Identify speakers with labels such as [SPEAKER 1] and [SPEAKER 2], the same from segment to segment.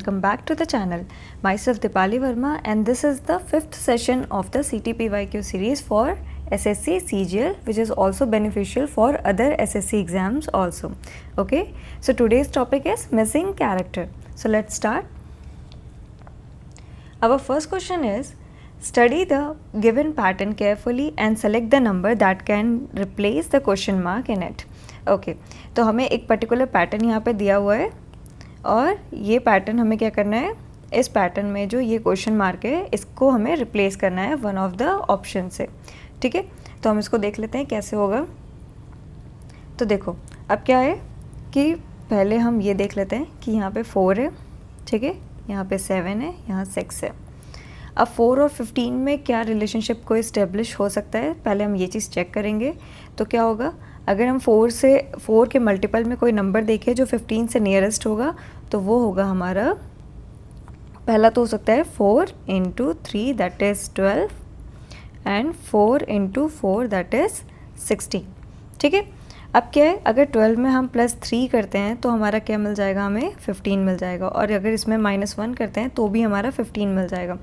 [SPEAKER 1] welcome back to the channel. Myself Dipali Verma and this is the 5th session of the CTPYQ series for SSC CGL, which is also beneficial for other SSC exams also. Okay, so today's topic is missing character. So let's start. Our first question is, study the given pattern carefully and select the number that can replace the question mark in it. Okay तो हमें एक particular pattern यहाँ पे दिया हुआ है और ये पैटर्न हमें क्या करना है, इस पैटर्न में जो ये क्वेश्चन मार्क है इसको हमें रिप्लेस करना है वन ऑफ द ऑप्शन से. ठीक है, तो हम इसको देख लेते हैं कैसे होगा. तो देखो अब क्या है कि पहले हम ये देख लेते हैं कि यहाँ पे 4 है, ठीक है, यहाँ पे 7 है, यहाँ 6 है. अब 4 और 15 में क्या रिलेशनशिप को इस्टेब्लिश हो सकता है, पहले हम ये चीज़ चेक करेंगे. तो क्या होगा, अगर हम 4 के मल्टीपल में कोई नंबर देखें जो 15 से नियरेस्ट होगा तो वो होगा हमारा, पहला तो हो सकता है 4 into 3 that is 12 and 4 into 4 that is 16. ठीक है, अब क्या है, अगर 12 में हम +3 करते हैं तो हमारा क्या मिल जाएगा, हमें 15 मिल जाएगा, और अगर इसमें -1 करते हैं तो भी हमारा 15 मिल जाएगा.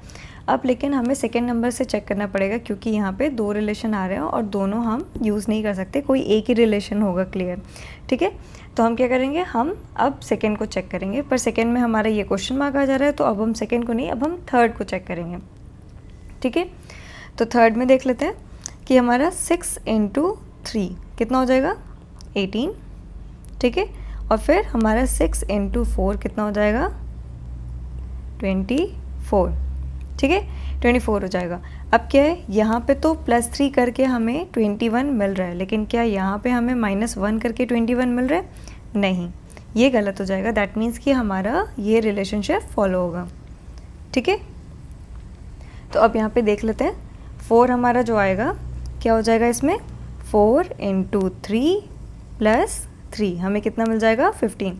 [SPEAKER 1] अब लेकिन हमें सेकेंड नंबर से चेक करना पड़ेगा क्योंकि यहाँ पे 2 रिलेशन आ रहे हैं और दोनों हम यूज़ नहीं कर सकते, कोई एक ही रिलेशन होगा क्लियर. ठीक है, तो हम क्या करेंगे, हम अब सेकेंड को चेक करेंगे, पर सेकेंड में हमारा ये क्वेश्चन मार्क आ जा रहा है तो अब हम सेकेंड को नहीं, अब हम थर्ड को चेक करेंगे. ठीक है, तो थर्ड में देख लेते हैं कि हमारा 6 इंटू 3 कितना हो जाएगा, 18. ठीक है, और फिर हमारा 6 इंटू 4 कितना हो जाएगा, 24. ठीक है, 24 हो जाएगा. अब क्या है, यहाँ पे तो +3 करके हमें 21 मिल रहा है, लेकिन क्या यहाँ पे हमें -1 करके 21 मिल रहा है, नहीं, ये गलत हो जाएगा. दैट मीन्स कि हमारा ये रिलेशनशिप फॉलो होगा. ठीक है, तो अब यहाँ पे देख लेते हैं 4 हमारा जो आएगा क्या हो जाएगा, इसमें 4 इंटू 3 + 3 हमें कितना मिल जाएगा, 15.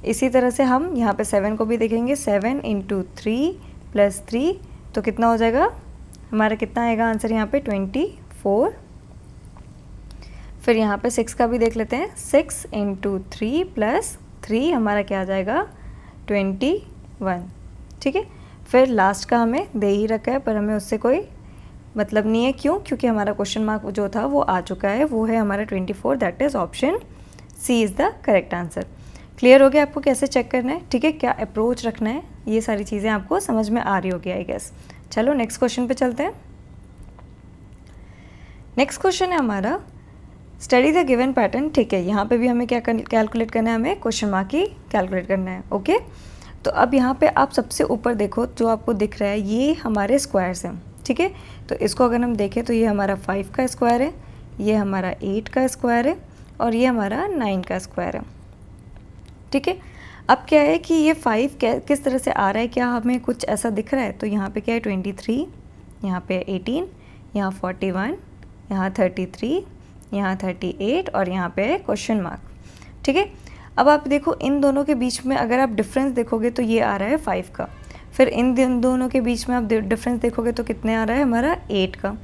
[SPEAKER 1] इसी तरह से हम यहाँ पे 7 को भी देखेंगे, 7 इंटू 3 + 3 तो कितना हो जाएगा, हमारा कितना आएगा आंसर यहाँ पे 24. फिर यहाँ पे 6 का भी देख लेते हैं, 6 इंटू 3 + 3 हमारा क्या आ जाएगा, 21. ठीक है, फिर लास्ट का हमें दे ही रखा है पर हमें उससे कोई मतलब नहीं है, क्यों, क्योंकि हमारा क्वेश्चन मार्क जो था वो आ चुका है, वो है हमारा 24, that is option C is the correct answer. Clear हो गया आपको कैसे चेक करना है. ठीक है, क्या अप्रोच रखना है, ये सारी चीज़ें आपको समझ में आ रही होगी आई गेस. चलो नेक्स्ट क्वेश्चन पे चलते हैं. नेक्स्ट क्वेश्चन है हमारा, स्टडी द गिवन पैटर्न. ठीक है, यहाँ पे भी हमें क्या कैलकुलेट करना है, हमें क्वेश्चन मार्क ही कैलकुलेट करना है. ओके, तो अब यहाँ पे आप सबसे ऊपर देखो, जो आपको दिख रहा है ये हमारे स्क्वायर्स हैं. ठीक है, तो इसको अगर हम देखें तो ये हमारा 5 का स्क्वायर है, ये हमारा 8 का स्क्वायर है और ये हमारा 9 का स्क्वायर है. ठीक है, अब क्या है कि ये 5 किस तरह से आ रहा है, क्या हमें कुछ ऐसा दिख रहा है, तो यहाँ पे क्या है 23, यहाँ पे 18, यहाँ 41, यहाँ 33, यहाँ 38 और यहाँ पे क्वेश्चन मार्क. ठीक है, अब आप देखो इन दोनों के बीच में अगर आप डिफरेंस देखोगे तो ये आ रहा है 5 का, फिर इन दोनों के बीच में आप डिफरेंस देखोगे तो कितने आ रहा है, हमारा 8 का.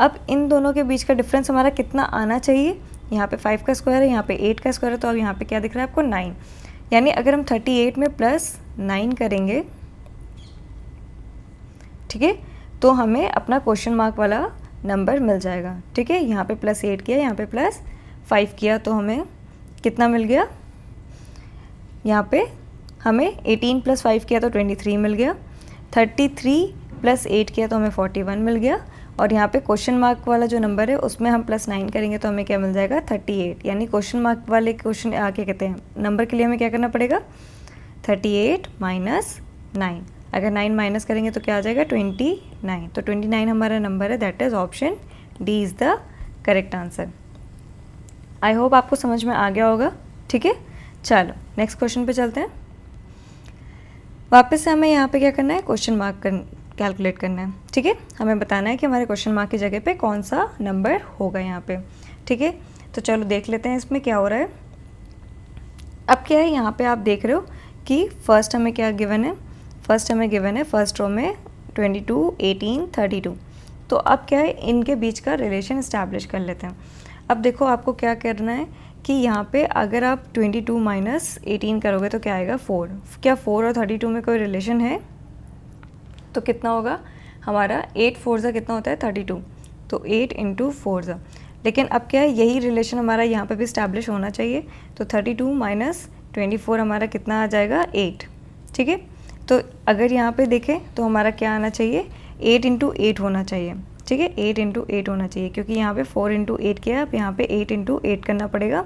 [SPEAKER 1] अब इन दोनों के बीच का डिफरेंस हमारा कितना आना चाहिए, यहाँ पे 5 का स्क्वायर है, यहाँ पे 8 का स्क्वायर है, तो अब यहाँ पे क्या दिख रहा है आपको, 9. यानी अगर हम 38 में +9 करेंगे, ठीक है, तो हमें अपना क्वेश्चन मार्क वाला नंबर मिल जाएगा. ठीक है, यहाँ पे +8 किया, यहाँ पे +5 किया, तो हमें कितना मिल गया, यहाँ पे हमें 18 + 5 किया तो 23 मिल गया, 33 + 8 किया तो हमें 41 मिल गया, और यहाँ पे क्वेश्चन मार्क वाला जो नंबर है उसमें हम +9 करेंगे तो हमें क्या मिल जाएगा, 38. यानी क्वेश्चन मार्क वाले क्वेश्चन क्या कहते हैं, नंबर के लिए हमें क्या करना पड़ेगा, 38 - 9. अगर 9 माइनस करेंगे तो क्या आ जाएगा, 29. तो 29 हमारा नंबर है, that is option D is the correct answer. I hope आपको समझ में आ गया होगा. ठीक है, चलो नेक्स्ट क्वेश्चन पे चलते हैं. वापस से हमें यहाँ पे क्या करना है, क्वेश्चन मार्क कैलकुलेट करना है. ठीक है, हमें बताना है कि हमारे क्वेश्चन मार्क की जगह पे कौन सा नंबर होगा यहाँ पे. ठीक है, तो चलो देख लेते हैं इसमें क्या हो रहा है. अब क्या है, यहाँ पे आप देख रहे हो कि फर्स्ट हमें क्या गिवन है, फर्स्ट रो में 22, 18, 32. तो अब क्या है, इनके बीच का रिलेशन इस्टेब्लिश कर लेते हैं. अब देखो आपको क्या करना है कि यहाँ पे अगर आप 22 माइनस 18 करोगे तो क्या आएगा 4। क्या 4 और 32 में कोई रिलेशन है? तो कितना होगा हमारा 8 4 ज़ा कितना होता है 32, तो 8 इंटू 4 ज़ा। लेकिन अब क्या है, यही रिलेशन हमारा यहाँ पे भी इस्टेब्लिश होना चाहिए। तो 32 माइनस 24 हमारा कितना आ जाएगा 8। ठीक है, तो अगर यहाँ पे देखें तो हमारा क्या आना चाहिए 8 इंटू 8 होना चाहिए। ठीक है, 8 इंटू 8 होना चाहिए, क्योंकि यहाँ पे 4 इंटू 8 किया है, अब यहाँ पे 8 इंटू 8 करना पड़ेगा,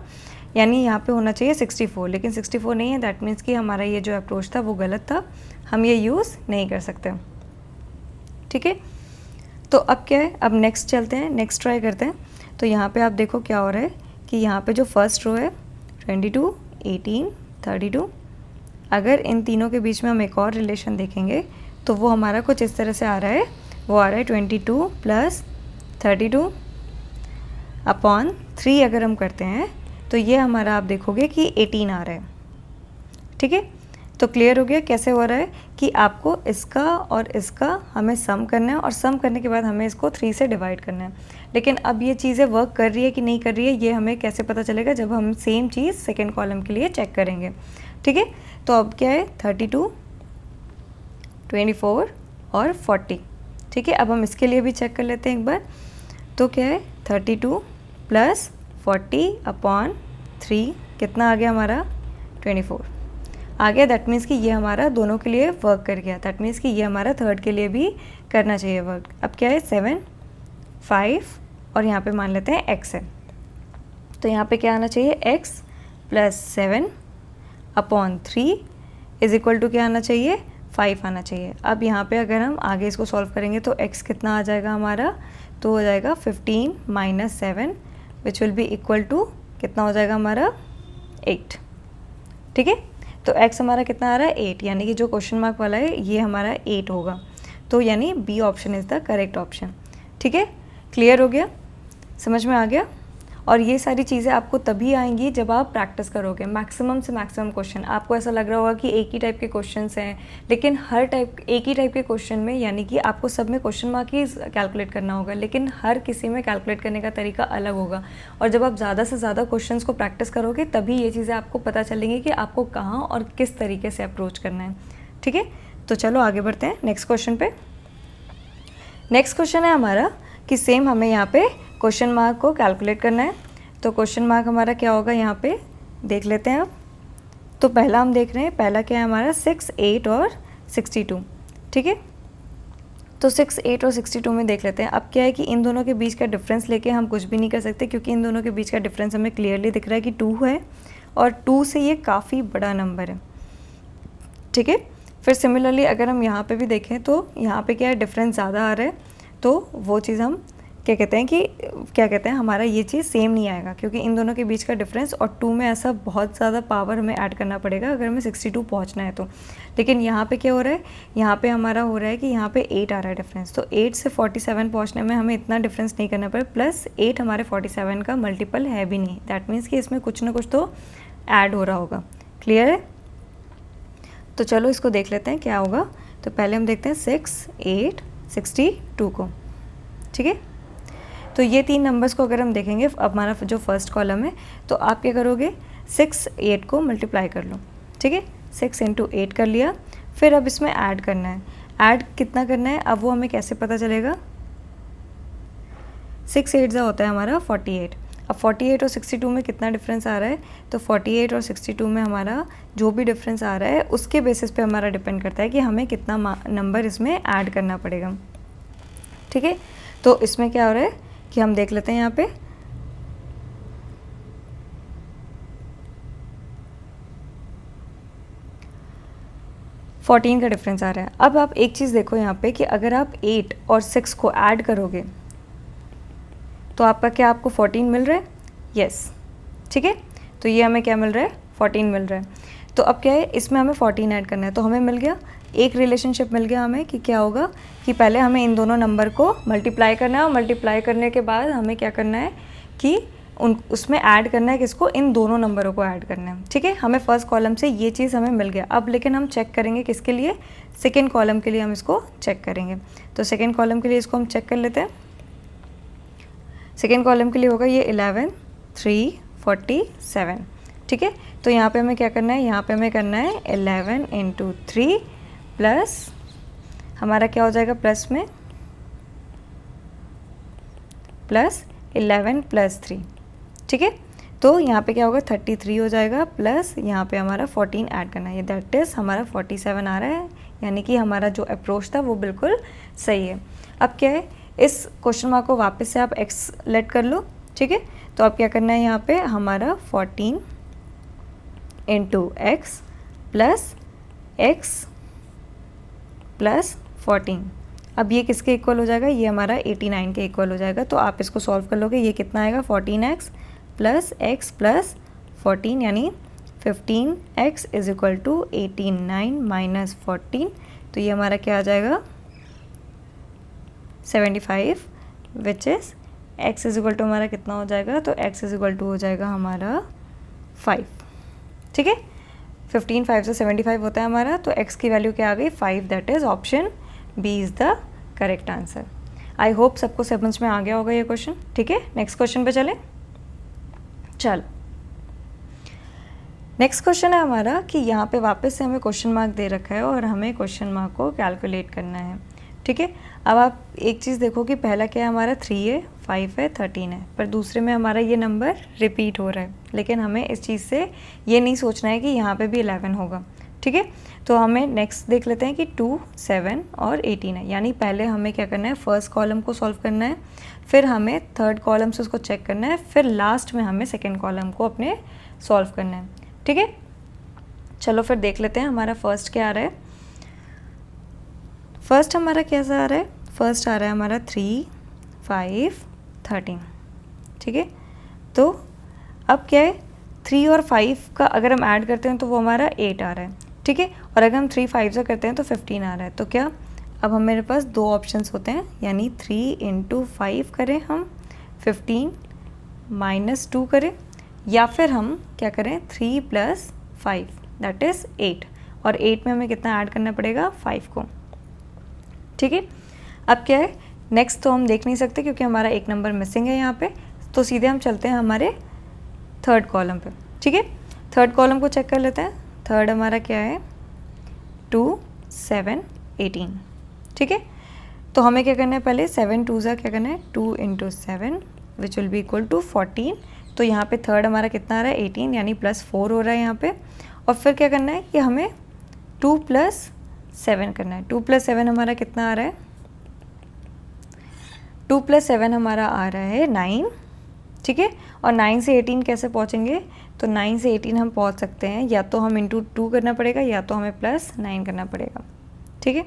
[SPEAKER 1] यानी यहाँ पे होना चाहिए 64। लेकिन 64 नहीं है, दैट मीन्स कि हमारा ये जो अप्रोच था वो गलत था, हम ये यूज़ नहीं कर सकते। ठीक है, तो अब क्या है, अब नेक्स्ट चलते हैं, नेक्स्ट ट्राई करते हैं। तो यहाँ पे आप देखो क्या हो रहा है कि यहाँ पे जो फर्स्ट रो है 22 18 32, अगर इन तीनों के बीच में हम एक और रिलेशन देखेंगे तो वो हमारा कुछ इस तरह से आ रहा है, वो आ रहा है 22 प्लस 32 अपॉन 3। अगर हम करते हैं तो ये हमारा आप देखोगे कि 18 आ रहा है। ठीक है, तो क्लियर हो गया कैसे हो रहा है कि आपको इसका और इसका हमें सम करना है, और सम करने के बाद हमें इसको 3 से डिवाइड करना है। लेकिन अब ये चीज़ें वर्क कर रही है कि नहीं कर रही है, ये हमें कैसे पता चलेगा, जब हम सेम चीज़ सेकेंड कॉलम के लिए चेक करेंगे। ठीक है, तो अब क्या है 32 24 और 40। ठीक है, अब हम इसके लिए भी चेक कर लेते हैं एक बार। तो क्या है 32 प्लस 40 अपॉन 3 कितना आ गया हमारा 24 आ गया। दैट मीन्स कि ये हमारा दोनों के लिए वर्क कर गया, दैट मीन्स कि ये हमारा थर्ड के लिए भी करना चाहिए वर्क। अब क्या है 7 5 और यहाँ पे मान लेते हैं x है, तो यहाँ पे क्या आना चाहिए x plus 7 upon 3 is equal to क्या आना चाहिए 5 आना चाहिए। अब यहाँ पे अगर हम आगे इसको सॉल्व करेंगे तो x कितना आ जाएगा हमारा, तो हो जाएगा 15 minus 7 which will be equal to कितना हो जाएगा हमारा 8। ठीक है, तो x हमारा कितना आ रहा है 8, यानी कि जो क्वेश्चन मार्क वाला है ये हमारा 8 होगा, तो यानी B option is the correct option. ठीक है, क्लियर हो गया, समझ में आ गया। और ये सारी चीज़ें आपको तभी आएंगी जब आप प्रैक्टिस करोगे। मैक्सिमम से मैक्सिमम क्वेश्चन आपको ऐसा लग रहा होगा कि एक ही टाइप के क्वेश्चंस हैं, लेकिन एक ही टाइप के क्वेश्चन में यानी कि आपको सब में क्वेश्चन मार्क ही कैलकुलेट करना होगा, लेकिन हर किसी में कैलकुलेट करने का तरीका अलग होगा। और जब आप ज़्यादा से ज़्यादा क्वेश्चंस को प्रैक्टिस करोगे तभी ये चीज़ें आपको पता चलेंगी कि आपको कहाँ और किस तरीके से अप्रोच करना है। ठीक है, तो चलो आगे बढ़ते हैं नेक्स्ट क्वेश्चन पे। नेक्स्ट क्वेश्चन है हमारा कि सेम हमें यहाँ पे क्वेश्चन मार्क को कैलकुलेट करना है। तो क्वेश्चन मार्क हमारा क्या होगा यहाँ पे देख लेते हैं अब। तो पहला हम देख रहे हैं, पहला क्या है हमारा 6 8 और 62। ठीक है, तो 6 8 और 62 में देख लेते हैं। अब क्या है कि इन दोनों के बीच का डिफरेंस लेके हम कुछ भी नहीं कर सकते, क्योंकि इन दोनों के बीच का डिफरेंस हमें क्लियरली दिख रहा है कि 2 है, और 2 से ये काफ़ी बड़ा नंबर है। ठीक है, फिर सिमिलरली अगर हम यहाँ पे भी देखें तो यहाँ पे क्या है डिफरेंस ज़्यादा आ रहा है, तो वो चीज़ हम क्या कहते हैं हमारा ये चीज़ सेम नहीं आएगा, क्योंकि इन दोनों के बीच का डिफरेंस और 2 में ऐसा बहुत ज़्यादा पावर हमें ऐड करना पड़ेगा अगर हमें 62 पहुंचना है तो। लेकिन यहाँ पे क्या हो रहा है, यहाँ पे हमारा हो रहा है कि यहाँ पे 8 आ रहा है डिफरेंस, तो 8 से 47 पहुँचने में हमें इतना डिफरेंस नहीं करना पड़े, प्लस 8 हमारे 47 का मल्टीपल है भी नहीं, दैट मीन्स कि इसमें कुछ ना कुछ तो ऐड हो रहा होगा। क्लियर है, तो चलो इसको देख लेते हैं क्या होगा। तो पहले हम देखते हैं 6 8 62 को। ठीक है, तो ये 3 नंबर्स को अगर हम देखेंगे, अब हमारा जो फर्स्ट कॉलम है, तो आप क्या करोगे 6 8 को मल्टीप्लाई कर लो। ठीक है, 6 इंटू 8 कर लिया, फिर अब इसमें ऐड करना है। ऐड कितना करना है, अब वो हमें कैसे पता चलेगा, 6 8 ज़ा होता है हमारा 48। अब 48 और 62 में कितना डिफरेंस आ रहा है, तो 48 और 62 में हमारा जो भी डिफरेंस आ रहा है उसके बेसिस पे हमारा डिपेंड करता है कि हमें कितना नंबर इसमें ऐड करना पड़ेगा। ठीक है, तो इसमें क्या हो रहा है कि हम देख लेते हैं यहाँ पे। का डिफरेंस आ रहा है। अब आप एक चीज़ देखो यहाँ पे कि अगर आप 8 और 6 को ऐड करोगे तो आपका क्या आपको 14 मिल रहा है, यस। ठीक है, तो ये हमें क्या मिल रहा है 14 मिल रहा है। तो अब क्या है, इसमें हमें 14 ऐड करना है, तो हमें मिल गया एक रिलेशनशिप मिल गया हमें कि क्या होगा कि पहले हमें इन दोनों नंबर को मल्टीप्लाई करना है, और मल्टीप्लाई करने के बाद हमें क्या करना है कि उसमें ऐड करना है किसको, इन दोनों नंबरों को ऐड करना है। ठीक है, हमें फर्स्ट कॉलम से ये चीज़ हमें मिल गया। अब लेकिन हम चेक करेंगे किसके लिए, सेकेंड कॉलम के लिए हम इसको चेक करेंगे। तो सेकेंड कॉलम के लिए इसको हम चेक कर लेते हैं। सेकेंड कॉलम के लिए होगा ये 11 3 47। ठीक है, तो यहाँ पे हमें क्या करना है, यहाँ पे हमें करना है 11 × 3 प्लस हमारा क्या हो जाएगा प्लस में प्लस 11 + 3। ठीक है, तो यहाँ पे क्या होगा 33 हो जाएगा प्लस यहाँ पे हमारा 14 ऐड करना है, दैट इज़ हमारा 47 आ रहा है, यानी कि हमारा जो अप्रोच था वो बिल्कुल सही है। अब क्या है, इस क्वेश्चन मार्क को वापस से आप एक्स लेट कर लो। ठीक है, तो अब क्या करना है, यहाँ पे हमारा 14 × x प्लस x प्लस 14। अब ये किसके इक्वल हो जाएगा, ये हमारा 89 के इक्वल हो जाएगा। तो आप इसको सॉल्व कर लोगे, ये कितना आएगा 14x प्लस x प्लस 14 यानी 15x is equal to 89 minus 14। तो ये हमारा क्या आ जाएगा 75, which is x is equal to हमारा कितना हो जाएगा, तो x इज इक्वल टू हो जाएगा हमारा 5। ठीक है, 15 5 से 75 होता है हमारा, तो x की वैल्यू क्या आ गई 5, that is option B is the correct answer. I hope सबको समझ में आ गया होगा ये क्वेश्चन। ठीक है, नेक्स्ट क्वेश्चन पे चले। चलो नेक्स्ट क्वेश्चन है हमारा कि यहाँ पे वापस से हमें क्वेश्चन मार्क दे रखा है और हमें क्वेश्चन मार्क को कैलकुलेट करना है। ठीक है, अब आप एक चीज़ देखो कि पहला क्या है हमारा 3 है, 5 है, 13 है, पर दूसरे में हमारा ये नंबर रिपीट हो रहा है, लेकिन हमें इस चीज़ से ये नहीं सोचना है कि यहाँ पे भी 11 होगा। ठीक है, तो हमें नेक्स्ट देख लेते हैं कि 2, 7 और 18 है, यानी पहले हमें क्या करना है फर्स्ट कॉलम को सॉल्व करना है, फिर हमें थर्ड कॉलम से उसको चेक करना है, फिर लास्ट में हमें सेकेंड कॉलम को अपने सॉल्व करना है। ठीक है, चलो फिर देख लेते हैं हमारा फर्स्ट क्या आ रहा है। फर्स्ट हमारा कैसा आ रहा है, फर्स्ट आ रहा है हमारा 3, 5, 13। ठीक है, तो अब क्या है 3 और 5 का अगर हम ऐड करते हैं तो वो हमारा 8 आ रहा है। ठीक है, और अगर हम 3 5 से करते हैं तो 15 आ रहा है। तो क्या अब हमारे पास दो ऑप्शंस होते हैं, यानी 3 × 5 करें हम 15 - 2 करें, या फिर हम क्या करें 3 + 5 दैट इज़ 8, और 8 में हमें कितना ऐड करना पड़ेगा 5 को। ठीक है, अब क्या है नेक्स्ट तो हम देख नहीं सकते क्योंकि हमारा एक नंबर मिसिंग है यहाँ पे, तो सीधे हम चलते हैं हमारे थर्ड कॉलम पे। ठीक है, थर्ड कॉलम को चेक कर लेते हैं। थर्ड हमारा क्या है 2, 7, 18। ठीक है, तो हमें क्या करना है पहले 7 2 क्या करना है 2 × 7 which will be equal to 14। तो यहाँ पे थर्ड हमारा कितना आ रहा है 18 यानी +4 हो रहा है यहाँ पे, और फिर क्या करना है कि हमें 2 + 7 करना है। 2 + 7 हमारा कितना आ रहा है, 2 + 7 हमारा आ रहा है 9। ठीक है, और 9 से 18 कैसे पहुँचेंगे, तो 9 से 18 हम पहुँच सकते हैं या तो हम × 2 करना पड़ेगा या तो हमें +9 करना पड़ेगा। ठीक है,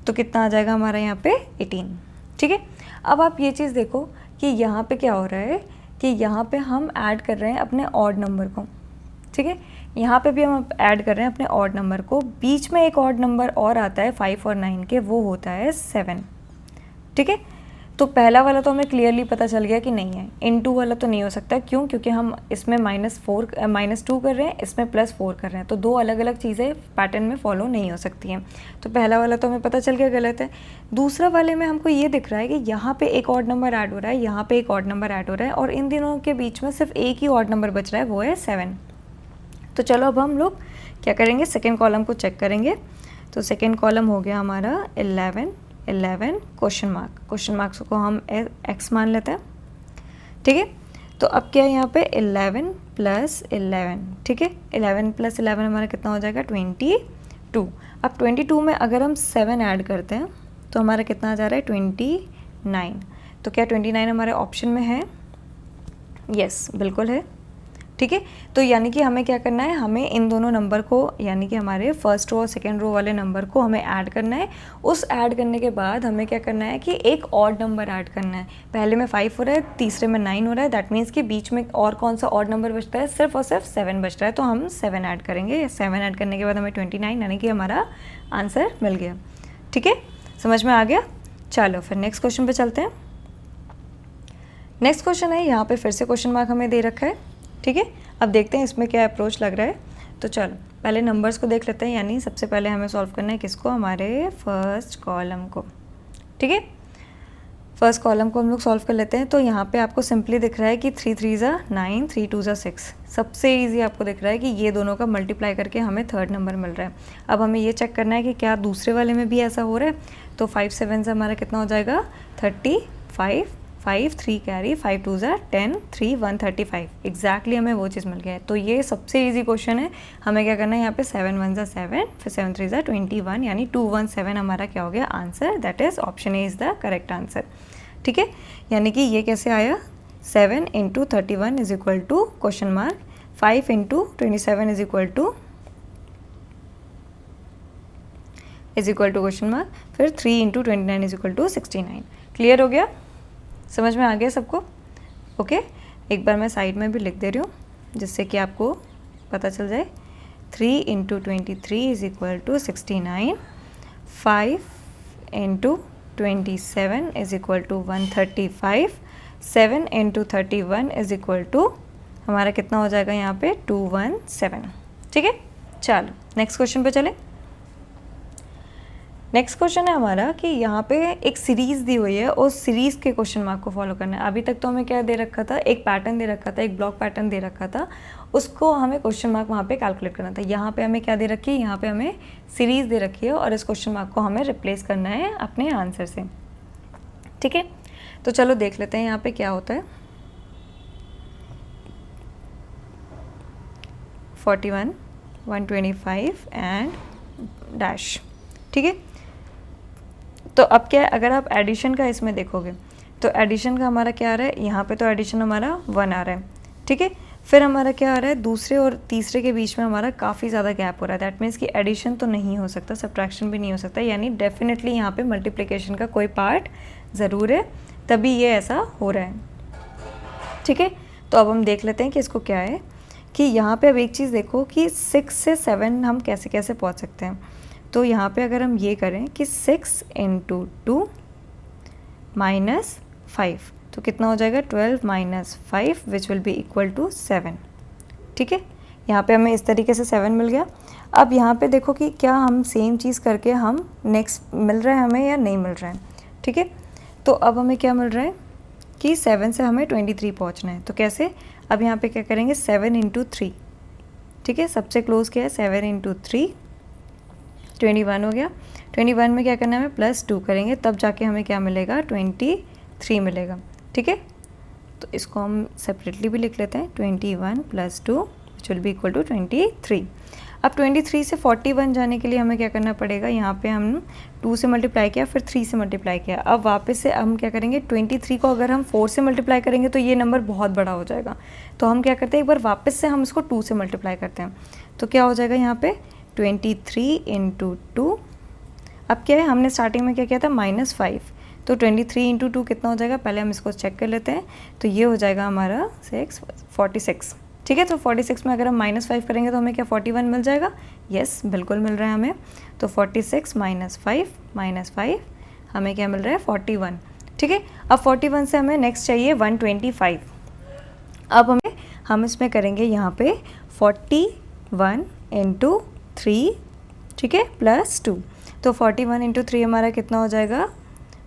[SPEAKER 1] तो कितना आ जाएगा हमारा यहाँ पे 18। ठीक है, अब आप ये चीज़ देखो कि यहाँ पे क्या हो रहा है कि यहाँ पे हम ऐड कर रहे हैं अपने ऑड नंबर को। ठीक है, यहाँ पे भी हम ऐड कर रहे हैं अपने ऑड नंबर को, बीच में एक ऑड नंबर और आता है 5 और 9 के, वो होता है 7। ठीक है, तो पहला वाला तो हमें क्लियरली पता चल गया कि नहीं है, इन टू वाला तो नहीं हो सकता। क्यों, क्योंकि हम इसमें -2 कर रहे हैं, इसमें +4 कर रहे हैं, तो दो अलग अलग चीज़ें पैटर्न में फॉलो नहीं हो सकती हैं। तो पहला वाला तो हमें पता चल गया गलत है। दूसरा वाले में हमको ये दिख रहा है कि यहाँ पे एक ऑड नंबर ऐड हो रहा है, यहाँ पे एक ऑड नंबर ऐड हो रहा है, और इन दिनों के बीच में सिर्फ एक ही ऑड नंबर बच रहा है, वो है 7। तो चलो अब हम लोग क्या करेंगे, सेकेंड कॉलम को चेक करेंगे। तो सेकेंड कॉलम हो गया हमारा 11 क्वेश्चन मार्क्स को हम x मान लेते हैं। ठीक है, तो अब क्या है यहाँ पे 11 + 11। ठीक है, 11 + 11 हमारा कितना हो जाएगा 22। अब 22 में अगर हम 7 ऐड करते हैं तो हमारा कितना आ जा रहा है 29। तो क्या 29 हमारे ऑप्शन में है, यस बिल्कुल है। ठीक है, तो यानी कि हमें क्या करना है, हमें इन दोनों नंबर को यानी कि हमारे फर्स्ट रो और सेकेंड रो वाले नंबर को हमें ऐड करना है। उस ऐड करने के बाद हमें क्या करना है कि एक ऑड नंबर ऐड करना है। पहले में 5 हो रहा है, तीसरे में 9 हो रहा है, दैट मीन्स कि बीच में और कौन सा ऑड नंबर बचता है, सिर्फ और सिर्फ 7 बच रहा है। तो हम 7 ऐड करेंगे। 7 ऐड करने के बाद हमें 29 यानी कि हमारा आंसर मिल गया। ठीक है, समझ में आ गया। चलो फिर नेक्स्ट क्वेश्चन पे चलते हैं। नेक्स्ट क्वेश्चन है, यहाँ पे फिर से क्वेश्चन मार्क हमें दे रखा है। ठीक है, अब देखते हैं इसमें क्या अप्रोच लग रहा है। तो चलो पहले नंबर्स को देख लेते हैं, यानी सबसे पहले हमें सॉल्व करना है किसको, हमारे फर्स्ट कॉलम को। ठीक है, फर्स्ट कॉलम को हम लोग सॉल्व कर लेते हैं। तो यहाँ पे आपको सिंपली दिख रहा है कि 3 3 ज़ा 9, 3 2 ज़ा 6। सबसे इजी आपको दिख रहा है कि ये दोनों का मल्टीप्लाई करके हमें थर्ड नंबर मिल रहा है। अब हमें ये चेक करना है कि क्या दूसरे वाले में भी ऐसा हो रहा है। तो 5 7 से हमारा कितना हो जाएगा 35, 5 3 कैरी, 5 2 ज़ा 10, 3 135। एग्जैक्टली हमें वो चीज़ मिल गया है। तो ये सबसे इजी क्वेश्चन है। हमें क्या करना है यहाँ पे 7 1 ज़ा 7, फिर 7 3 ज़ा 21, यानी 217 हमारा क्या हो गया answer. That is option A is the correct answer. ठीक है, यानी कि ये कैसे आया 7 × 31 is equal to question mark, 5 × 27 is equal to question mark, फिर 3 × 29 इज इक्वल टू 69। क्लियर हो गया, समझ में आ गया सबको? ओके, एक बार मैं साइड में भी लिख दे रही हूँ जिससे कि आपको पता चल जाए। 3 × 23 is equal to 69, 5 × 27 is equal to 135, 7 × 31 is equal to हमारा कितना हो जाएगा यहाँ पे 217। ठीक है, चलो नेक्स्ट क्वेश्चन पे चले। नेक्स्ट क्वेश्चन है हमारा कि यहाँ पे एक सीरीज़ दी हुई है और सीरीज़ के क्वेश्चन मार्क को फॉलो करना है। अभी तक तो हमें क्या दे रखा था, एक पैटर्न दे रखा था, एक ब्लॉक पैटर्न दे रखा था, उसको हमें क्वेश्चन मार्क वहाँ पे कैलकुलेट करना था। यहाँ पे हमें क्या दे रखी है, यहाँ पे हमें सीरीज़ दे रखी है और इस क्वेश्चन मार्क को हमें रिप्लेस करना है अपने आंसर से। ठीक है, तो चलो देख लेते हैं यहाँ पे क्या होता है। 41, 125 एंड डैश। ठीक है, तो अब क्या है, अगर आप एडिशन का इसमें देखोगे तो एडिशन का हमारा क्या आ रहा है, यहाँ पे तो एडिशन हमारा 1 आ रहा है। ठीक है, फिर हमारा क्या आ रहा है, दूसरे और तीसरे के बीच में हमारा काफ़ी ज़्यादा गैप हो रहा है। दैट मीन्स कि एडिशन तो नहीं हो सकता, सब्ट्रैक्शन भी नहीं हो सकता, यानी डेफिनेटली यहाँ पे मल्टीप्लिकेशन का कोई पार्ट ज़रूर है, तभी ये ऐसा हो रहा है। ठीक है, तो अब हम देख लेते हैं कि इसको क्या है कि यहाँ पे अब एक चीज़ देखो कि 6 से 7 हम कैसे कैसे पहुँच सकते हैं। तो यहाँ पे अगर हम ये करें कि 6 × 2 - 5, तो कितना हो जाएगा 12 - 5 which will be equal to 7। ठीक है, यहाँ पे हमें इस तरीके से 7 मिल गया। अब यहाँ पे देखो कि क्या हम सेम चीज़ करके हम नेक्स्ट मिल रहा है हमें या नहीं मिल रहा है। ठीक है, तो अब हमें क्या मिल रहा है कि 7 से हमें 23 पहुँचना है। तो कैसे, अब यहाँ पे क्या करेंगे 7 × 3। ठीक है, सबसे क्लोज क्या है 7 × 3, 21 हो गया। 21 में क्या करना है हमें +2 करेंगे, तब जाके हमें क्या मिलेगा 23 मिलेगा। ठीक है, तो इसको हम सेपरेटली भी लिख लेते हैं, 21 + 2 which will be equal to 23। अब 23 से 41 जाने के लिए हमें क्या करना पड़ेगा, यहाँ पे हम 2 से मल्टीप्लाई किया, फिर 3 से मल्टीप्लाई किया। अब वापस से हम क्या करेंगे 23 को अगर हम 4 से मल्टीप्लाई करेंगे तो ये नंबर बहुत बड़ा हो जाएगा। तो हम क्या करते हैं, एक बार वापस से हम इसको 2 से मल्टीप्लाई करते हैं। तो क्या हो जाएगा यहाँ पे 23 × 2। अब क्या है, हमने स्टार्टिंग में क्या किया था -5, तो 23 × 2 कितना हो जाएगा, पहले हम इसको चेक कर लेते हैं। तो ये हो जाएगा हमारा 46। ठीक है, तो 46 में अगर हम -5 करेंगे तो हमें क्या 41 मिल जाएगा। यस, बिल्कुल मिल रहा है हमें। तो 46 - 5 हमें क्या मिल रहा है 41। ठीक है, अब 41 से हमें नेक्स्ट चाहिए 125। अब हम इसमें करेंगे यहाँ पे 41 × 3, ठीक है, +2। तो 41 × 3 हमारा कितना हो जाएगा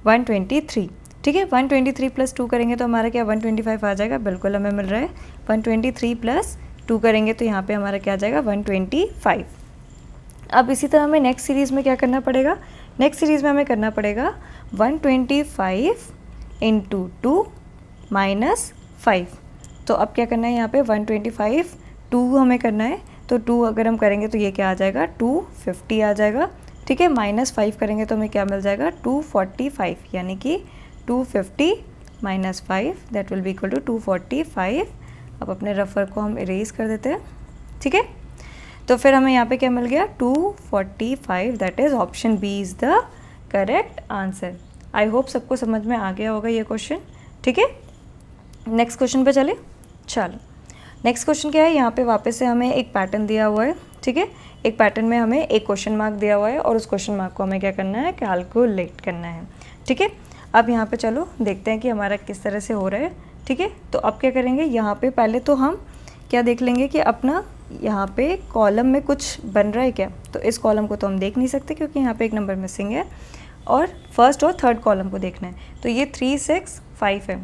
[SPEAKER 1] 123। ठीक है, 123 + 2 करेंगे तो हमारा क्या 125 आ जाएगा। बिल्कुल हमें मिल रहा है। 123 + 2 करेंगे तो यहाँ पे हमारा क्या आ जाएगा 125। अब इसी तरह हमें नेक्स्ट सीरीज़ में क्या करना पड़ेगा, नेक्स्ट सीरीज़ में हमें करना पड़ेगा 125 × 2 - 5। तो अब क्या करना है यहाँ पे 125 2 हमें करना है। तो 2 अगर हम करेंगे तो ये क्या आ जाएगा 250 आ जाएगा। ठीक है, -5 करेंगे तो हमें क्या मिल जाएगा 245, यानी कि 250 - 5 that will be equal to 245। अब अपने रफर को हम इरेज कर देते हैं। ठीक है, तो फिर हमें यहाँ पे क्या मिल गया 245। That is option B is the correct answer. I hope सबको समझ में आ गया होगा ये क्वेश्चन। ठीक है, नेक्स्ट क्वेश्चन पे चले। चलो नेक्स्ट क्वेश्चन क्या है, यहाँ पे वापस से हमें एक पैटर्न दिया हुआ है। ठीक है, एक पैटर्न में हमें एक क्वेश्चन मार्क दिया हुआ है और उस क्वेश्चन मार्क को हमें क्या करना है कैलकुलेट करना है। ठीक है, अब यहाँ पे चलो देखते हैं कि हमारा किस तरह से हो रहा है। ठीक है, तो अब क्या करेंगे, यहाँ पे पहले तो हम क्या देख लेंगे कि अपना यहाँ पे कॉलम में कुछ बन रहा है क्या। तो इस कॉलम को तो हम देख नहीं सकते क्योंकि यहाँ पे एक नंबर मिसिंग है। और फर्स्ट और थर्ड कॉलम को देखना है। तो ये 3, 6, 5 है।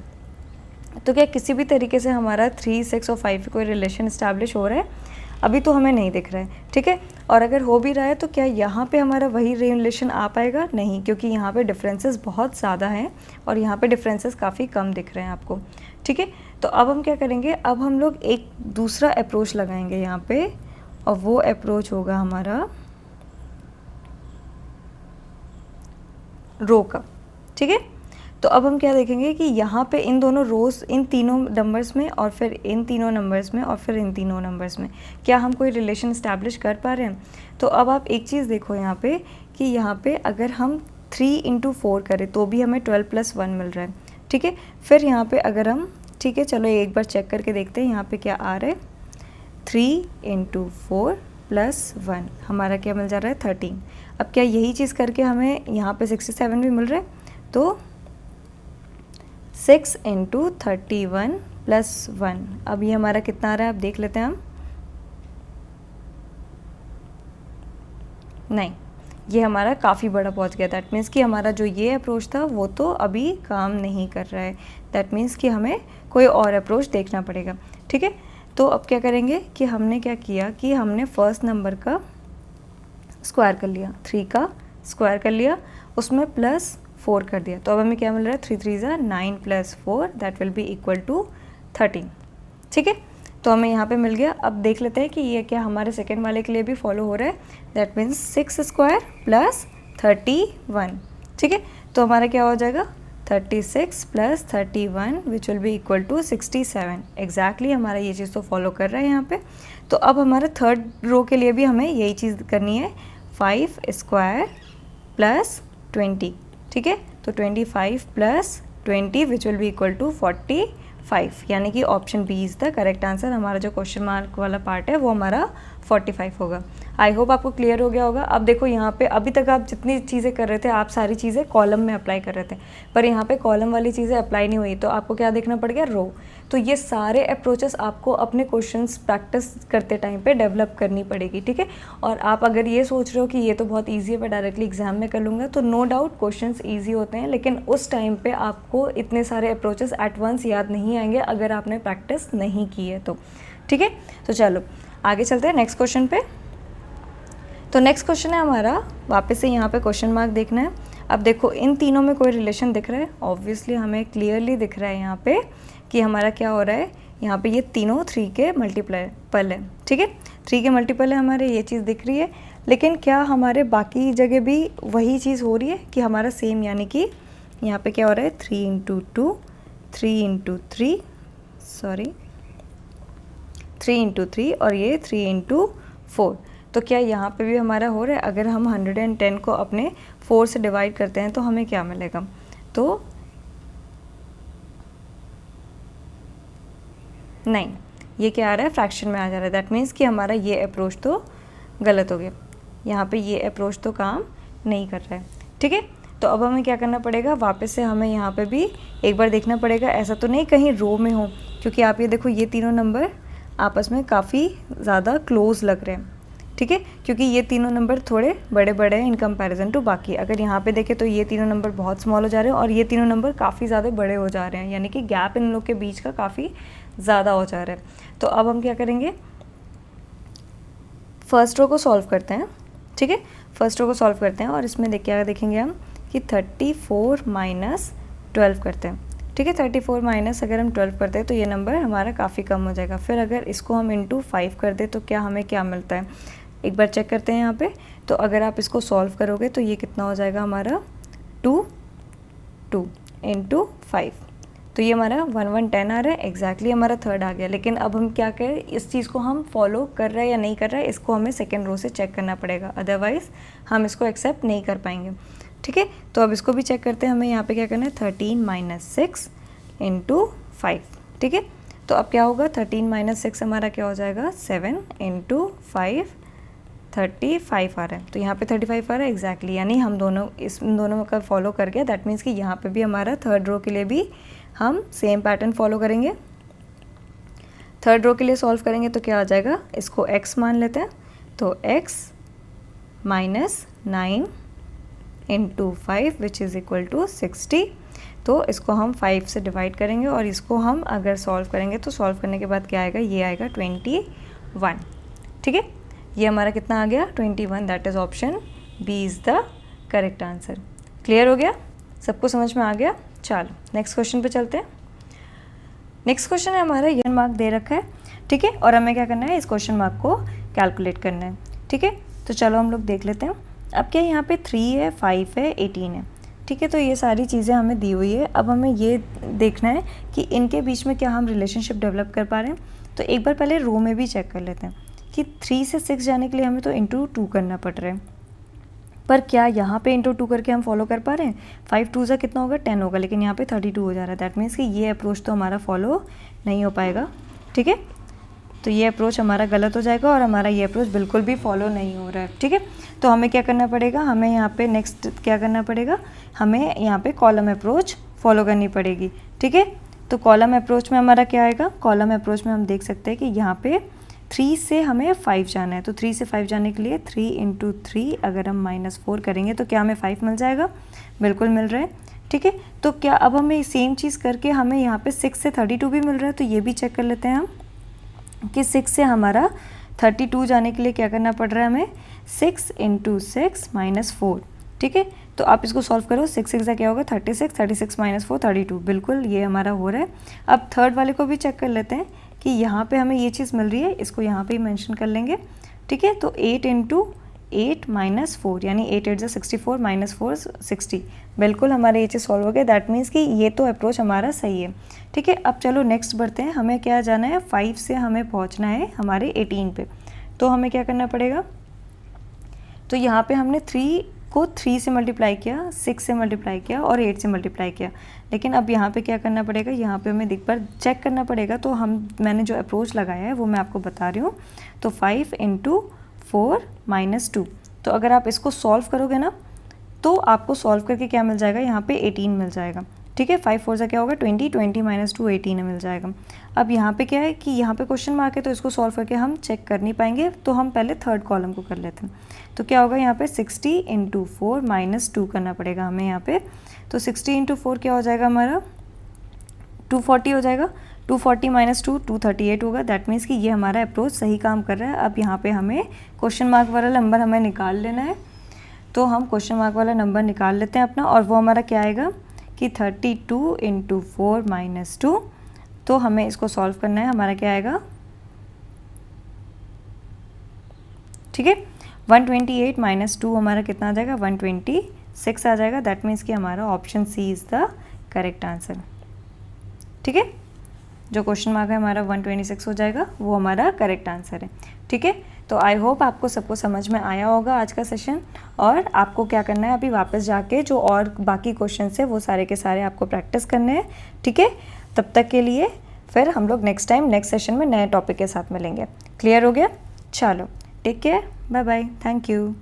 [SPEAKER 1] तो क्या किसी भी तरीके से हमारा 3, 6 और 5 कोई रिलेशन इस्टेब्लिश हो रहा है? अभी तो हमें नहीं दिख रहा है, ठीक है। और अगर हो भी रहा है तो क्या यहाँ पे हमारा वही रिलेशन आ पाएगा? नहीं, क्योंकि यहाँ पे डिफरेंसेस बहुत ज़्यादा हैं और यहाँ पे डिफरेंसेस काफ़ी कम दिख रहे हैं आपको, ठीक है। तो अब हम क्या करेंगे, अब हम लोग एक दूसरा अप्रोच लगाएंगे यहाँ पे, और वो अप्रोच होगा हमारा रो का, ठीक है। तो अब हम क्या देखेंगे कि यहाँ पे इन दोनों रोज़, इन तीनों नंबर्स में और फिर इन तीनों नंबर्स में और फिर इन तीनों नंबर्स में क्या हम कोई रिलेशन इस्टेब्लिश कर पा रहे हैं? तो अब आप एक चीज़ देखो यहाँ पे कि यहाँ पे अगर हम 3 × 4 करें तो भी हमें 12 + 1 मिल रहा है, ठीक है। फिर यहाँ पे अगर हम, ठीक है, चलो एक बार चेक करके देखते हैं यहाँ पे क्या आ रहा है। 3 × 4 + 1 हमारा क्या मिल जा रहा है? 13। अब क्या यही चीज़ करके हमें यहाँ पे 67 भी मिल रहा है? तो 6 × 31 + 1, अब ये हमारा कितना आ रहा है? अब देख लेते हैं हम। नहीं, ये हमारा काफ़ी बड़ा पहुंच गया। दैट मीन्स कि हमारा जो ये अप्रोच था वो तो अभी काम नहीं कर रहा है। दैट मीन्स कि हमें कोई और अप्रोच देखना पड़ेगा, ठीक है। तो अब क्या करेंगे कि हमने क्या किया कि हमने फर्स्ट नंबर का स्क्वायर कर लिया, 3 का स्क्वायर कर लिया, उसमें +4 कर दिया। तो अब हमें क्या मिल रहा है? 3 3 = 9 + 4 that will be equal to 13, ठीक है। तो हमें यहाँ पे मिल गया। अब देख लेते हैं कि ये क्या हमारे सेकेंड वाले के लिए भी फॉलो हो रहा है। दैट मीन्स 6 स्क्वायर + 31, ठीक है। तो हमारा क्या हो जाएगा? 36 + 31 which will be equal to 67। Exactly हमारा ये चीज़ तो फॉलो कर रहा है यहाँ पे। तो अब हमारा थर्ड रो के लिए भी हमें यही चीज़ करनी है, 5 स्क्वायर + 20, ठीक है। तो 25 + 20 which will be equal to 45, यानी कि option B is the correct answer. हमारा जो क्वेश्चन मार्क वाला पार्ट है वो हमारा 45 होगा। आई होप आपको क्लियर हो गया होगा। अब देखो यहाँ पे अभी तक आप जितनी चीज़ें कर रहे थे, आप सारी चीज़ें कॉलम में अप्लाई कर रहे थे, पर यहाँ पे कॉलम वाली चीज़ें अप्लाई नहीं हुई, तो आपको क्या देखना पड़ गया? रो। तो ये सारे अप्रोचेस आपको अपने क्वेश्चंस प्रैक्टिस करते टाइम पे डेवलप करनी पड़ेगी, ठीक है। और आप अगर ये सोच रहे हो कि ये तो बहुत ईजी है, मैं डायरेक्टली एग्जाम में कर लूँगा, तो नो डाउट क्वेश्चंस ईजी होते हैं, लेकिन उस टाइम पे आपको इतने सारे अप्रोचेस एट वंस याद नहीं आएंगे अगर आपने प्रैक्टिस नहीं की है तो, ठीक है। तो चलो आगे चलते हैं नेक्स्ट क्वेश्चन पे। तो नेक्स्ट क्वेश्चन है हमारा, वापस से यहाँ पे क्वेश्चन मार्क देखना है। अब देखो इन तीनों में कोई रिलेशन दिख रहा है? ऑब्वियसली हमें क्लियरली दिख रहा है यहाँ पे कि हमारा क्या हो रहा है, यहाँ पे ये तीनों 3 के मल्टीपल है, ठीक है। 3 के मल्टीपल है हमारे, ये चीज़ दिख रही है। लेकिन क्या हमारे बाकी जगह भी वही चीज़ हो रही है कि हमारा सेम, यानी कि यहाँ पे क्या हो रहा है? 3 × 2, 3 × 3, सॉरी 3 × 3 और ये 3 × 4। तो क्या यहाँ पे भी हमारा हो रहा है? अगर हम 110 को अपने 4 से डिवाइड करते हैं तो हमें क्या मिलेगा? तो नहीं, ये क्या आ रहा है? फ्रैक्शन में आ जा रहा है। दैट मीन्स कि हमारा ये अप्रोच तो गलत हो गया, यहाँ पे ये अप्रोच तो काम नहीं कर रहा है, ठीक है। तो अब हमें क्या करना पड़ेगा? वापस से हमें यहाँ पे भी एक बार देखना पड़ेगा, ऐसा तो नहीं कहीं रो में हो, क्योंकि आप ये देखो ये तीनों नंबर आपस में काफ़ी ज़्यादा क्लोज लग रहे हैं, ठीक है, क्योंकि ये तीनों नंबर थोड़े बड़े बड़े हैं इन कंपैरिजन टू बाकी। अगर यहाँ पे देखें तो ये तीनों नंबर बहुत स्मॉल हो जा रहे हैं और ये तीनों नंबर काफ़ी ज़्यादा बड़े हो जा रहे हैं, यानी कि गैप इन लोग के बीच का काफ़ी ज़्यादा हो जा रहा है। तो अब हम क्या करेंगे? फर्स्ट रो को सॉल्व करते हैं, ठीक है। फर्स्ट रो को सॉल्व करते हैं और इसमें क्या देखेंगे हम कि 34 - 12 करते हैं, ठीक है। 34 माइनस अगर हम 12 करते हैं तो ये नंबर हमारा काफ़ी कम हो जाएगा। फिर अगर इसको हम इंटू 5 कर दें तो क्या हमें क्या मिलता है? एक बार चेक करते हैं यहाँ पे। तो अगर आप इसको सॉल्व करोगे तो ये कितना हो जाएगा हमारा 2 × 5, तो ये हमारा 1110 आ रहा है। एग्जैक्टली हमारा थर्ड आ गया। लेकिन अब हम क्या करें, इस चीज़ को हम फॉलो कर रहे हैं या नहीं कर रहे हैं, इसको हमें सेकेंड रो से चेक करना पड़ेगा, अदरवाइज़ हम इसको एक्सेप्ट नहीं कर पाएंगे, ठीक है। तो अब इसको भी चेक करते हैं। हमें यहाँ पे क्या करना है? 13 - 6 × 5, ठीक है। तो अब क्या होगा? 13 - 6 हमारा क्या हो जाएगा? 7 × 5, 35 आ रहा है। तो यहाँ पे 35 आ रहा है एग्जैक्टली, यानी हम दोनों इन दोनों का फॉलो कर गया। दैट मीन्स कि यहाँ पे भी हमारा थर्ड रो के लिए भी हम सेम पैटर्न फॉलो करेंगे। थर्ड रो के लिए सॉल्व करेंगे तो क्या आ जाएगा? इसको x मान लेते हैं, तो x - 9 into 5 which is equal to 60। तो इसको हम 5 से डिवाइड करेंगे और इसको हम अगर सॉल्व करेंगे तो सॉल्व करने के बाद क्या आएगा, ये आएगा 21। ठीक है, ये हमारा कितना आ गया 21। That is option B is the correct answer. Clear हो गया, सबको समझ में आ गया। चलो नेक्स्ट क्वेश्चन पे चलते हैं। नेक्स्ट क्वेश्चन है हमारा, ये मार्क दे रखा है, ठीक है, और हमें क्या करना है, इस क्वेश्चन मार्क को कैलकुलेट करना है। ठीक है, तो चलो हम लोग देख लेते हैं। अब क्या यहाँ पे 3 है, 5 है, 18 है। ठीक है, तो ये सारी चीज़ें हमें दी हुई है। अब हमें ये देखना है कि इनके बीच में क्या हम रिलेशनशिप डेवलप कर पा रहे हैं। तो एक बार पहले रो में भी चेक कर लेते हैं कि 3 से 6 जाने के लिए हमें तो इंटू 2 करना पड़ रहा है, पर क्या यहाँ पे इंटू 2 करके हम फॉलो कर पा रहे हैं। 5 2 सा कितना होगा 10 होगा, लेकिन यहाँ पे 32 हो जा रहा है। दैट मीन्स कि ये अप्रोच तो हमारा फॉलो नहीं हो पाएगा। ठीक है, तो ये अप्रोच हमारा गलत हो जाएगा और हमारा ये अप्रोच बिल्कुल भी फॉलो नहीं हो रहा है। ठीक है, तो हमें क्या करना पड़ेगा, हमें यहाँ पे नेक्स्ट क्या करना पड़ेगा, हमें यहाँ पे कॉलम अप्रोच फॉलो करनी पड़ेगी। ठीक है, तो कॉलम अप्रोच में हमारा क्या आएगा, कॉलम अप्रोच में हम देख सकते हैं कि यहाँ पे 3 से हमें 5 जाना है। तो 3 से 5 जाने के लिए 3 इंटू 3 अगर हम -4 करेंगे तो क्या हमें 5 मिल जाएगा, बिल्कुल मिल रहा है। ठीक है, तो क्या अब हमें सेम चीज़ करके हमें यहाँ पे 6 से 32 भी मिल रहा है। तो ये भी चेक कर लेते हैं हम कि 6 से हमारा 32 जाने के लिए क्या करना पड़ रहा है हमें, 6 इंटू 6 -4। ठीक है, तो आप इसको सॉल्व करो, 6 6 का क्या होगा 36, 36 -4 32, बिल्कुल ये हमारा हो रहा है। अब थर्ड वाले को भी चेक कर लेते हैं कि यहाँ पे हमें ये चीज़ मिल रही है, इसको यहाँ पे ही मेंशन कर लेंगे। ठीक है, तो 8 इंटू 8 -4 यानी 8 8 64 -4 60, बिल्कुल हमारा ये चीज़ सॉल्व हो गया। दैट मीन्स कि ये तो अप्रोच हमारा सही है। ठीक है, अब चलो नेक्स्ट बढ़ते हैं। हमें क्या जाना है, 5 से हमें पहुंचना है हमारे 18 पे। तो हमें क्या करना पड़ेगा, तो यहाँ पे हमने 3 को 3 से मल्टीप्लाई किया, 6 से मल्टीप्लाई किया और 8 से मल्टीप्लाई किया। लेकिन अब यहाँ पे क्या करना पड़ेगा, यहाँ पे हमें एक बार चेक करना पड़ेगा। तो मैंने जो अप्रोच लगाया है वो मैं आपको बता रही हूँ। तो 5 इंटू 4 -2, तो अगर आप इसको सॉल्व करोगे ना तो आपको सॉल्व करके क्या मिल जाएगा, यहाँ पे 18 मिल जाएगा। ठीक है, 5 4 से क्या होगा 20, 20 -2 18 मिल जाएगा। अब यहाँ पे क्या है कि यहाँ पे क्वेश्चन मार्क है, तो इसको सॉल्व करके हम चेक कर नहीं पाएंगे, तो हम पहले थर्ड कॉलम को कर लेते हैं। तो क्या होगा यहाँ पे 60 इंटू 4 -2 करना पड़ेगा हमें यहाँ पे। तो 60 इंटू 4 क्या हो जाएगा हमारा 240 हो जाएगा। 240 -2 238 होगा। दैट मीन्स कि ये हमारा अप्रोच सही काम कर रहा है। अब यहाँ पे हमें क्वेश्चन मार्क वाला नंबर हमें निकाल लेना है। तो हम क्वेश्चन मार्क वाला नंबर निकाल लेते हैं अपना, और वो हमारा क्या आएगा कि 32 इंटू 4 -2। तो हमें इसको सॉल्व करना है, हमारा क्या आएगा, ठीक है, 128 -2 हमारा कितना आ जाएगा 126 आ जाएगा। दैट मीन्स कि हमारा option C is the correct answer. ठीक है, जो क्वेश्चन मार्क है हमारा 126 हो जाएगा, वो हमारा करेक्ट आंसर है। ठीक है, तो आई होप आपको सबको समझ में आया होगा आज का सेशन। और आपको क्या करना है, अभी वापस जाके जो और बाकी क्वेश्चन है वो सारे के सारे आपको प्रैक्टिस करने हैं। ठीक है, तब तक के लिए फिर हम लोग नेक्स्ट टाइम नेक्स्ट सेशन में नए टॉपिक के साथ मिलेंगे। क्लियर हो गया, चलो take care, bye bye, thank you.